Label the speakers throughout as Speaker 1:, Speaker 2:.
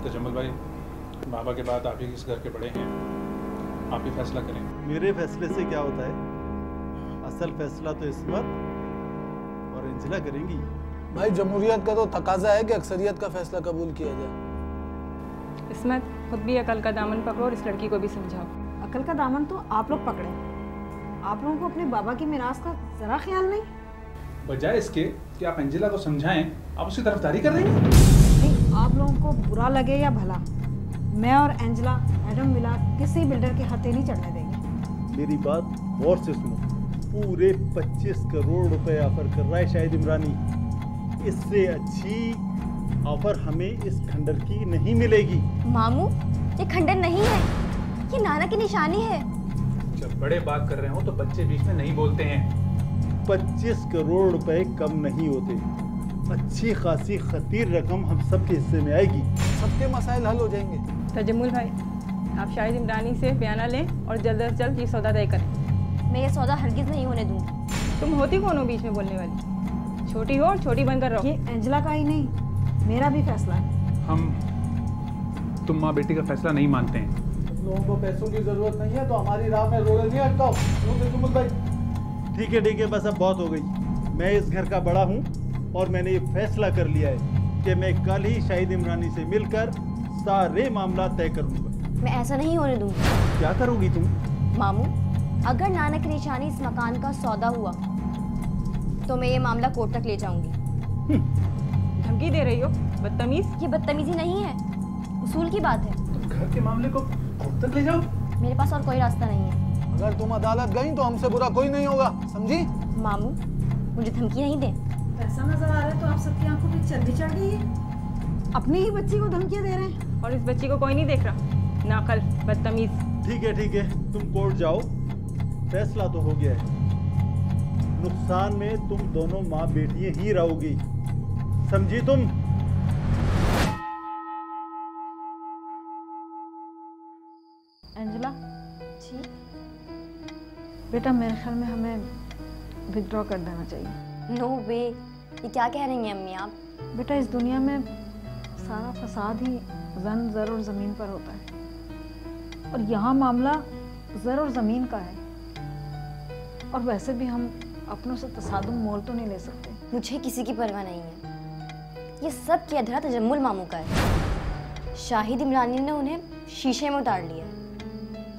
Speaker 1: तजम्मुल भाई, बाबा के बाद आप ही इस घर के बड़े हैं, आप ही फैसला करें।
Speaker 2: मेरे फैसले से क्या होता है? असल फैसला तो इस्मत और एंजिला करेंगी।
Speaker 3: भाई जमहूरियत का तो तकाजा है कि अक्सरियत का फैसला कबूल किया जाए।
Speaker 4: इस्मत, खुद भी अकल का दामन पकड़ो और इस लड़की को भी समझाओ।
Speaker 5: अकल का दामन तो आप लोग पकड़े, आप लोगों को अपने बाबा की मिरास का जरा ख्याल नहीं।
Speaker 1: बजाय इसके कि आप एंजिला को समझाएं, आप उसकी तरफदारी कर रही हैं।
Speaker 5: नहीं, आप लोगों को बुरा लगे या भला, मैं और एंजिला एडम विला किसी बिल्डर के हाथे नहीं चढ़ने देंगे।
Speaker 2: मेरी बात गौर से सुनो। पूरे 25 करोड़ रुपए ऑफर कर रहा है शाहिद इमरानी। इससे अच्छी ऑफर हमें इस खंडर की नहीं मिलेगी।
Speaker 6: मामू, ये खंडर नहीं है, ये नाना की निशानी है।
Speaker 1: जब बड़े बात कर रहे हो तो बच्चे बीच में नहीं बोलते हैं।
Speaker 2: 25 करोड़ रुपए कम नहीं होते। अच्छी खासी खतीर रकम हम सबके हिस्से में आएगी।
Speaker 3: सबके मसाइल हल हो जाएंगे।
Speaker 4: तजम्मुल भाई, आप शाहिद इमरानी से बयाना लें और जल्द से जल्द ये सौदा तय करें।
Speaker 6: मैं ये सौदा हरगिज नहीं होने दूंगी।
Speaker 4: तुम होती कौन हो बीच में बोलने वाली? छोटी हो और छोटी बनकर रहो।
Speaker 5: ये एंजिला का ही नहीं, मेरा भी फैसला है।
Speaker 1: तुम माँ बेटी का फैसला नहीं मानते हैं।
Speaker 3: लोगों को पैसों की जरूरत नहीं है तो हमारी राह में रोड़े नहीं अटकाओ। तजम्मुल भाई,
Speaker 2: ठीक है, बस अब बहुत हो गई। मैं इस घर का बड़ा हूँ और मैंने ये फैसला कर लिया है कि मैं कल ही शाहिद इमरानी से मिलकर सारे मामला तय करूँगा।
Speaker 6: मैं ऐसा नहीं होने दूंगी।
Speaker 2: क्या करोगी तुम?
Speaker 6: मामू, अगर नाना की निशानी इस मकान का सौदा हुआ तो मैं ये मामला कोर्ट तक ले जाऊंगी।
Speaker 4: धमकी दे रही हो? बदतमीज।
Speaker 6: ये बदतमीजी नहीं है, उसूल की बात है।
Speaker 1: तुम घर के मामले को कोर्ट तक ले जाओ?
Speaker 6: मेरे पास और कोई रास्ता नहीं है।
Speaker 3: अगर तुम अदालत गई तो हमसे बुरा कोई नहीं होगा, समझी?
Speaker 6: मामू, मुझे धमकी नहीं दे।
Speaker 5: ऐसा नजर आ रहा है तो आप सबकी आंखों पे चर्बी चढ़ गई है। अपनी ही बच्ची को धमकियां दे रहे हैं।
Speaker 4: और इस बच्ची को कोई नहीं देख रहा। नाकल, बदतमीज।
Speaker 2: ठीक है, तुम कोर्ट जाओ, फैसला तो हो गया है। नुकसान में तुम दोनों माँ बेटियां ही रहोगी, समझी तुम?
Speaker 5: एंजिला
Speaker 6: जी
Speaker 5: बेटा, मेरे ख्याल में हमें विथड्रॉ कर देना चाहिए।
Speaker 6: नो वे, ये क्या कह रही हैं अम्मी आप?
Speaker 5: बेटा, इस दुनिया में सारा फसाद ही जन, ज़र और ज़मीन पर होता है और यहाँ मामला ज़र और ज़मीन का है। और वैसे भी हम अपनों से तसादुम मोल तो नहीं ले सकते।
Speaker 6: मुझे किसी की परवाह नहीं है। ये सब की अधरा तजम्मुल मामू का है। शाहिद इमरानी ने उन्हें शीशे में उतार लिया।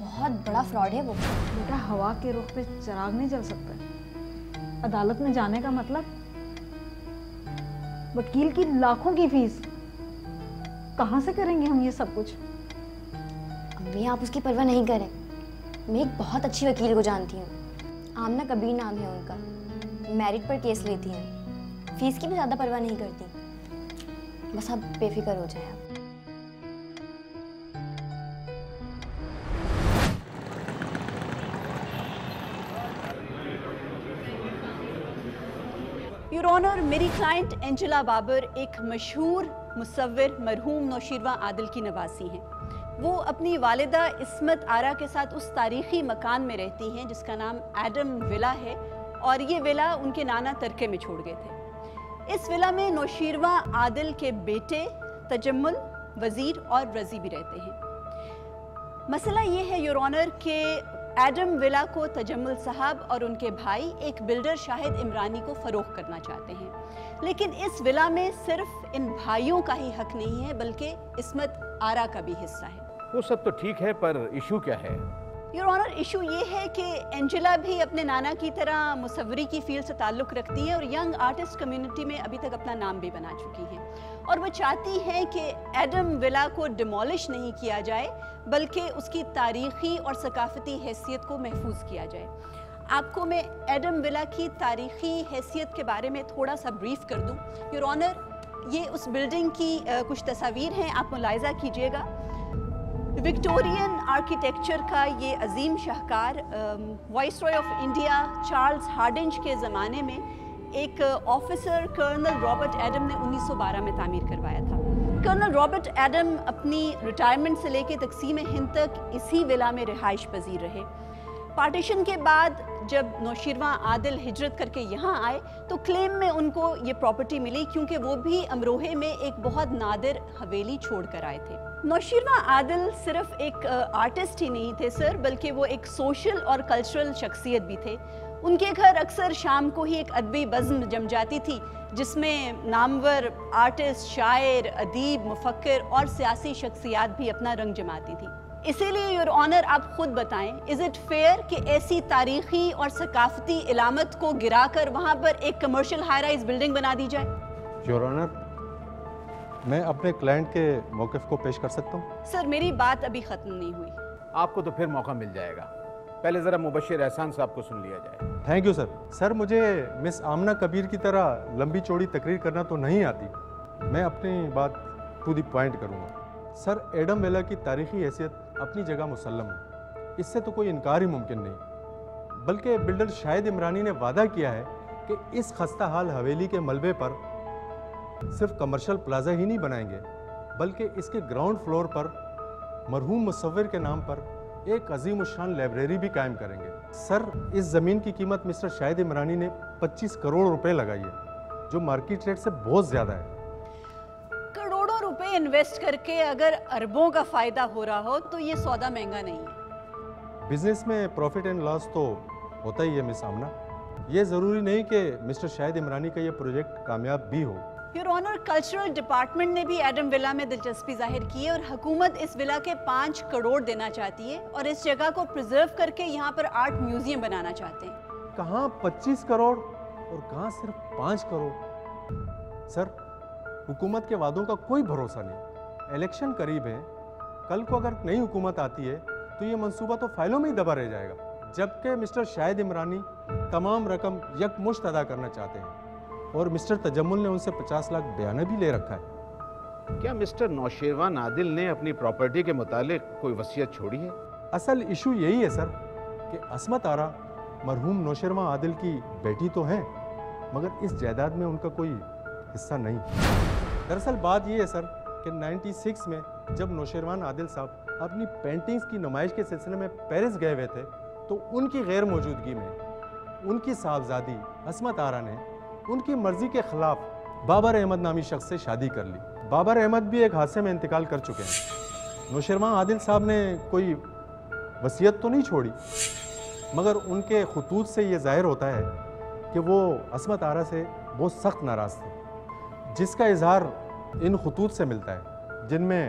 Speaker 6: बहुत बड़ा फ्रॉड है वो।
Speaker 5: बेटा, हवा के रुख पे चिराग नहीं जल सकता। अदालत में जाने का मतलब वकील की लाखों की फीस। कहाँ से करेंगे हम ये सब कुछ?
Speaker 6: अम्मी, आप उसकी परवाह नहीं करें। मैं एक बहुत अच्छी वकील को जानती हूँ, आमना कबीर नाम है उनका। मैरिट पर केस लेती हैं, फीस की भी ज़्यादा परवाह नहीं करती। बस आप बेफिक्र हो जाए। आप
Speaker 7: योर ऑनर, मेरी क्लाइंट एंजिला बाबर एक मशहूर मुसव्विर मरहूम नौशीरवा आदिल की नवासी हैं। वो अपनी वालिदा इस्मत आरा के साथ उस तारीखी मकान में रहती हैं जिसका नाम एडम विला है और ये विला उनके नाना तरके में छोड़ गए थे। इस विला में नौशीरवा आदिल के बेटे तजम्मुल, वज़ीर और रज़ी भी रहते हैं। मसला ये है योर ऑनर कि एडम विला को तजम्मुल साहब और उनके भाई एक बिल्डर शाहिद इमरानी को फ़रोख्त करना चाहते हैं, लेकिन इस विला में सिर्फ इन भाइयों का ही हक नहीं है बल्कि इस्मत आरा का भी हिस्सा है।
Speaker 8: वो सब तो ठीक है, पर इशू क्या है?
Speaker 7: योर ऑनर, इशू ये है कि एंजिला भी अपने नाना की तरह मुसव्वरी की फील्ड से ताल्लुक़ रखती है और यंग आर्टिस्ट कम्युनिटी में अभी तक अपना नाम भी बना चुकी हैं और वो चाहती हैं कि एडम विला को डिमोलिश नहीं किया जाए बल्कि उसकी तारीख़ी और सकाफ़ती हैसियत को महफूज किया जाए। आपको मैं एडम विला की तारीख़ी हैसियत के बारे में थोड़ा सा ब्रीफ कर दूं। योर ऑनर, ये उस बिल्डिंग की कुछ तस्वीर हैं, आप मुलाहिज़ा कीजिएगा। विक्टोरियन आर्किटेक्चर का ये अजीम शाहकार viceroy of India Charles Hardinge के ज़माने में एक ऑफिसर कर्नल रॉबर्ट एडम ने 1912 में तामीर करवाया था। कर्नल रॉबर्ट एडम अपनी रिटायरमेंट से लेकर तकसीम हिंद तक इसी विला में रिहाइश पजीर रहे। पार्टीशन के बाद जब नौशीरवां आदिल हिजरत करके यहाँ आए तो क्लेम में उनको ये प्रॉपर्टी मिली, क्योंकि वो भी अमरोहे में एक बहुत नादिर हवेली छोड़कर आए थे। नौशीरवां आदिल सिर्फ एक आर्टिस्ट ही नहीं थे सर, बल्कि वो एक सोशल और कल्चरल शख्सियत भी थे। उनके घर अक्सर शाम को ही एक अदबी बज़्म जम जाती थी, जिसमें नामवर आर्टिस्ट, शायर, अदीब, मुफक्किर और सियासी शख्सियात भी अपना रंग जमाती थी। इसीलिए योर ऑनर आप खुद बताएं, इज़ इट फेयर कि ऐसी तारीखी और सकाफती इलामत को गिराकर वहाँ पर एक कमर्शियल हाई राइज बिल्डिंग बना दी जाए?
Speaker 9: योर ऑनर, मैं अपने क्लाइंट के मौक़िफ़ को पेश कर सकता हूँ?
Speaker 7: सर मेरी बात अभी ख़त्म नहीं हुई।
Speaker 8: आपको तो फिर मौका मिल जाएगा, पहले ज़रा मुबशिर एहसान साहब को सुन लिया जाए।
Speaker 9: Thank you sir. सर, मुझे मिस आमना कबीर की तरह लंबी चौड़ी तकरीर करना तो नहीं आती। मैं अपनी बात टू द पॉइंट करूँगा। सर, एडम वेला की तारीखी हैसियत अपनी जगह मुसल्लम है, इससे तो कोई इनकार ही मुमकिन नहीं। बल्कि बिल्डर शाहिद इमरानी ने वादा किया है कि इस खस्ता हाल हवेली के मलबे पर सिर्फ कमर्शियल प्लाजा ही नहीं बनाएंगे, बल्कि इसके ग्राउंड फ्लोर पर मरहूम मुसव्विर के नाम पर एक अजीम शान लाइब्रेरी भी कायम करेंगे। सर, इस ज़मीन की कीमत मिस्टर शाहिद इमरानी ने 25 करोड़ रुपए लगाई है, जो मार्केट रेट से बहुत ज़्यादा है।
Speaker 7: करोड़ों रुपए इन्वेस्ट करके अगर अरबों का फ़ायदा हो रहा हो तो ये सौदा महंगा नहीं है।
Speaker 9: बिजनेस में प्रॉफिट एंड लॉस तो होता ही है मिस आमना। ये ज़रूरी नहीं कि मिस्टर शाहिद इमरानी का ये प्रोजेक्ट कामयाब भी हो।
Speaker 7: योर ऑनर, कल्चरल डिपार्टमेंट ने भी एडम विला में दिलचस्पी जाहिर की है और हुकूमत इस विला के 5 करोड़ देना चाहती है और इस जगह को प्रिजर्व करके यहाँ पर आर्ट म्यूजियम बनाना चाहते हैं।
Speaker 9: कहाँ 25 करोड़ और कहाँ सिर्फ 5 करोड़? सर, हुकूमत के वादों का कोई भरोसा नहीं। इलेक्शन करीब है, कल को अगर नई हुकूमत आती है तो ये मंसूबा तो फाइलों में ही दबा रह जाएगा। जबकि मिस्टर शाहिद इमरानी तमाम रकम यकमुश्त अदा करना चाहते हैं और मिस्टर तजम्मुल ने उनसे 50 लाख बयाना भी ले रखा है।
Speaker 8: क्या मिस्टर नौशीरवान आदिल ने अपनी प्रॉपर्टी के मुतालिक कोई वसीयत छोड़ी है?
Speaker 9: असल इशू यही है सर कि अस्मत आरा मरहूम नौशीरवान आदिल की बेटी तो है, मगर इस जायदाद में उनका कोई हिस्सा नहीं। दरअसल बात यह है सर कि 96 में जब नौशीरवान आदिल साहब अपनी पेंटिंग्स की नुमाइश के सिलसिले में पेरिस गए हुए थे तो उनकी गैर मौजूदगी में उनकी साहबजादी अस्मत आरा ने उनकी मर्जी के खिलाफ बाबर अहमद नामी शख्स से शादी कर ली। बाबर अहमद भी एक हादसे में इंतकाल कर चुके हैं। नौशीरवान आदिल साहब ने कोई वसीयत तो नहीं छोड़ी, मगर उनके खतूत से ये जाहिर होता है कि वो अस्मत आरा से बहुत सख्त नाराज़ थे, जिसका इजहार इन खतूत से मिलता है, जिनमें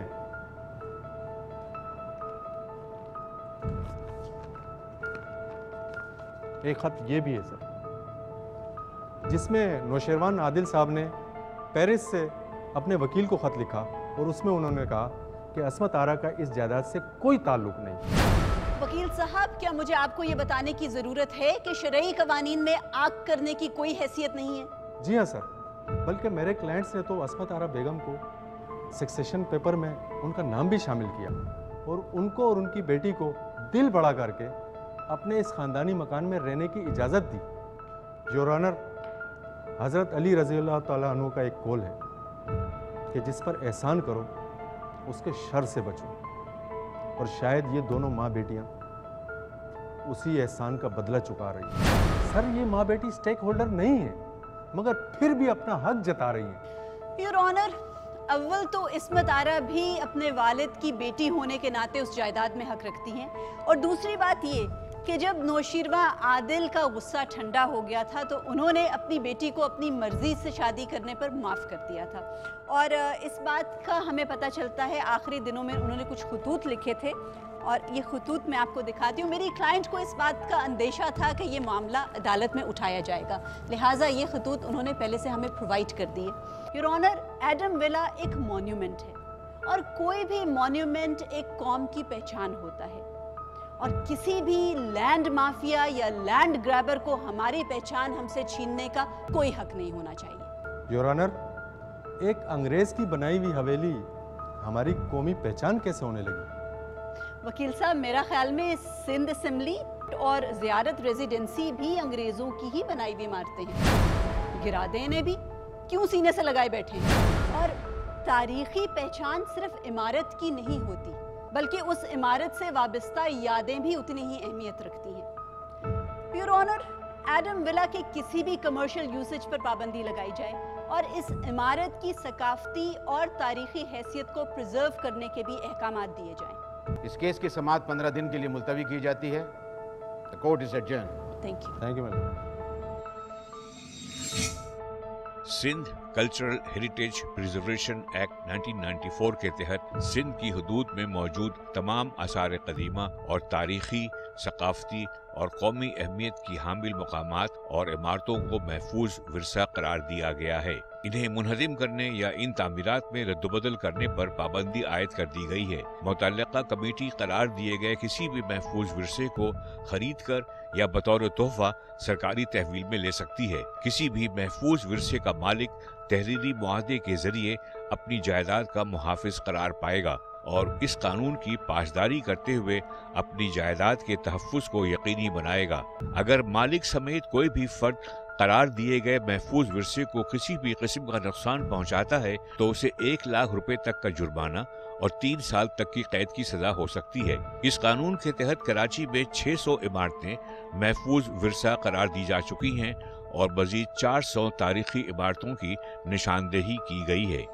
Speaker 9: एक खत ये भी है सर, जिसमें नौशीरवान आदिल साहब ने पेरिस से अपने वकील को ख़त लिखा और उसमें उन्होंने कहा कि अस्मत आरा का इस जायदाद से कोई ताल्लुक नहीं।
Speaker 7: वकील साहब, क्या मुझे आपको ये बताने की ज़रूरत है कि शरई कवानीन में आग करने की कोई हैसियत नहीं है?
Speaker 9: जी हाँ सर, बल्कि मेरे क्लाइंट्स ने तो अस्मत आरा बेगम को सक्सेशन पेपर में उनका नाम भी शामिल किया और उनको और उनकी बेटी को दिल बड़ा करके अपने इस ख़ानदानी मकान में रहने की इजाज़त दी। योर ऑनर, हज़रत अली रज़ी अल्लाह ताला अन्हु का एक कौल है कि जिस पर एहसान करो उसके शर से बचो, और शायद ये दोनों माँ बेटियाँ उसी एहसान का बदला चुका रही हैं। सर, ये माँ बेटी स्टेक होल्डर नहीं है, मगर फिर भी अपना हक जता रही हैं।
Speaker 7: योर ऑनर, अव्वल तो इस्मत आरा भी अपने वालिद की बेटी होने के नाते उस जायदाद में हक रखती हैं, और दूसरी बात ये कि जब नौशीरवां आदिल का गुस्सा ठंडा हो गया था तो उन्होंने अपनी बेटी को अपनी मर्जी से शादी करने पर माफ़ कर दिया था। और इस बात का हमें पता चलता है, आखिरी दिनों में उन्होंने कुछ खतूत लिखे थे और ये खतूत मैं आपको दिखाती हूँ। मेरी क्लाइंट को इस बात का अंदेशा था कि ये मामला अदालत में उठाया जाएगा, लिहाजा ये खतूत उन्होंने पहले से हमें प्रोवाइड कर दिए। योर ऑनर, एडम विला एक मॉन्यूमेंट है और कोई भी मॉन्यूमेंट एक कौम की पहचान होता है, और किसी भी लैंड माफिया या लैंड ग्रैबर को हमारी पहचान हमसे छीनने का कोई हक नहीं होना चाहिए।
Speaker 9: योर ऑनर, एक अंग्रेज की बनाई हुई हवेली हमारी कौमी पहचान कैसे होने लगी?
Speaker 7: वकील साहब, मेरा ख्याल में सिंध असेंबली और ज़ियारत रेजिडेंसी भी अंग्रेज़ों की ही बनाई हुई इमारतें हैं। गिरा दें इन्हें भी, क्यों सीने से लगाए बैठे हैं? और तारीखी पहचान सिर्फ इमारत की नहीं होती, बल्कि उस इमारत से वाबस्ता यादें भी उतनी ही अहमियत रखती हैं। योर ऑनर, एडम विला के किसी भी कमर्शियल यूसेज पर पाबंदी लगाई जाए और इस इमारत की सकाफती और तारीखी हैसियत को प्रिजर्व करने के भी अहकामात दिए जाएं।
Speaker 8: इस केस की समाअत 15 दिन के लिए मुलतवी की जाती है। The court is adjourned.
Speaker 7: Thank you
Speaker 9: madam.
Speaker 10: Sindh cultural heritage preservation act 1994 के तहत सिंध की हदूद में मौजूद तमाम आसार कदीमा और तारीखी, सकाफती और कौमी अहमियत की हामिल मकामात और इमारतों को महफूज विरसा करार दिया गया है। इन्हें मुनहदिम करने या इन तामीरात में रद्दबदल करने पर पाबंदी आयद कर दी गई है। मुतल्लिका कमेटी करार दिए गए किसी भी महफूज विरसे को खरीद कर या बतौर तोहफा सरकारी तहवील में ले सकती है। किसी भी महफूज विरसे का मालिक तहरीरी मुआहदे के जरिए अपनी जायदाद का मुहाफिज करार पाएगा और इस कानून की पासदारी करते हुए अपनी जायदाद के तहफ़्फ़ुज़ को यकीनी बनाएगा। अगर मालिक समेत कोई भी फर्द करार दिए गए महफूज विरसे को किसी भी किस्म का नुकसान पहुंचाता है तो उसे 1 लाख रुपए तक का जुर्माना और 3 साल तक की कैद की सजा हो सकती है। इस कानून के तहत कराची में 600 इमारतें महफूज विरसा करार दी जा चुकी हैं और मजीद 400 तारीखी इमारतों की निशानदेही की गई है।